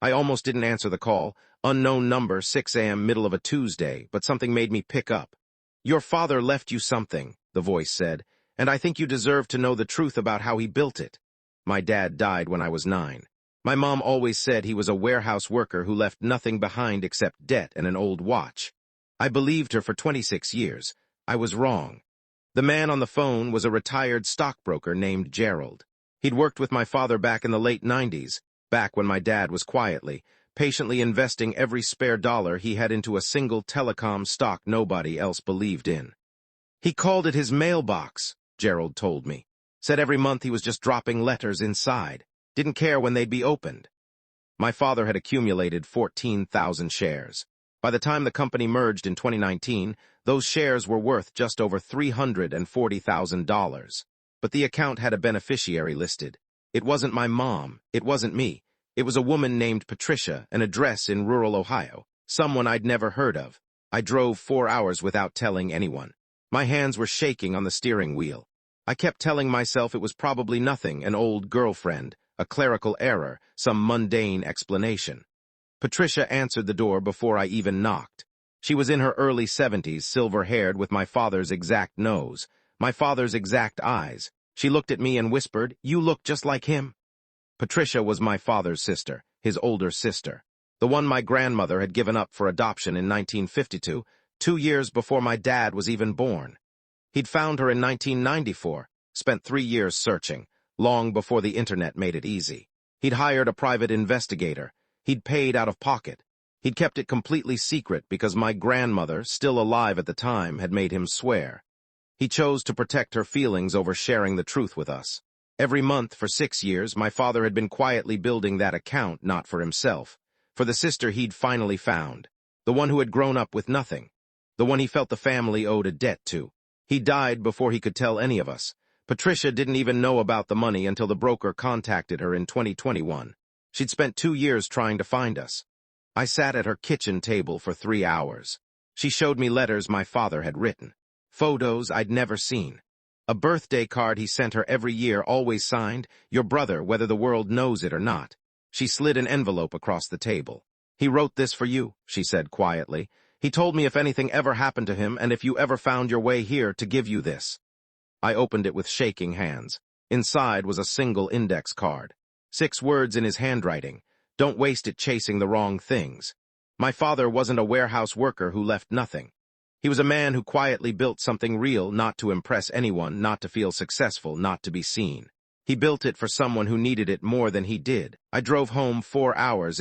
I almost didn't answer the call. Unknown number, 6 a.m., middle of a Tuesday, but something made me pick up. "Your father left you something," the voice said, "and I think you deserve to know the truth about how he built it." My dad died when I was 9. My mom always said he was a warehouse worker who left nothing behind except debt and an old watch. I believed her for 26 years. I was wrong. The man on the phone was a retired stockbroker named Gerald. He'd worked with my father back in the late 90s, back when my dad was patiently investing every spare dollar he had into a single telecom stock nobody else believed in. He called it his mailbox, Gerald told me. Said every month he was just dropping letters inside. Didn't care when they'd be opened. My father had accumulated 14,000 shares. By the time the company merged in 2019, those shares were worth just over $340,000. But the account had a beneficiary listed. It wasn't my mom. It wasn't me. It was a woman named Patricia, an address in rural Ohio, someone I'd never heard of. I drove 4 hours without telling anyone. My hands were shaking on the steering wheel. I kept telling myself it was probably nothing, an old girlfriend, a clerical error, some mundane explanation. Patricia answered the door before I even knocked. She was in her early 70s, silver-haired, with my father's exact nose, my father's exact eyes. She looked at me and whispered, "You look just like him." Patricia was my father's sister, his older sister, the one my grandmother had given up for adoption in 1952, 2 years before my dad was even born. He'd found her in 1994, spent 3 years searching, long before the internet made it easy. He'd hired a private investigator. He'd paid out of pocket. He'd kept it completely secret because my grandmother, still alive at the time, had made him swear. He chose to protect her feelings over sharing the truth with us. Every month for 6 years, my father had been quietly building that account, not for himself, for the sister he'd finally found, the one who had grown up with nothing, the one he felt the family owed a debt to. He died before he could tell any of us. Patricia didn't even know about the money until the broker contacted her in 2021. She'd spent 2 years trying to find us. I sat at her kitchen table for 3 hours. She showed me letters my father had written, photos I'd never seen, a birthday card he sent her every year, always signed, "Your brother, whether the world knows it or not." She slid an envelope across the table. "He wrote this for you," she said quietly. "He told me if anything ever happened to him and if you ever found your way here to give you this." I opened it with shaking hands. Inside was a single index card. 6 words in his handwriting. "Don't waste it chasing the wrong things." My father wasn't a warehouse worker who left nothing. He was a man who quietly built something real, not to impress anyone, not to feel successful, not to be seen. He built it for someone who needed it more than he did. I drove home 4 hours in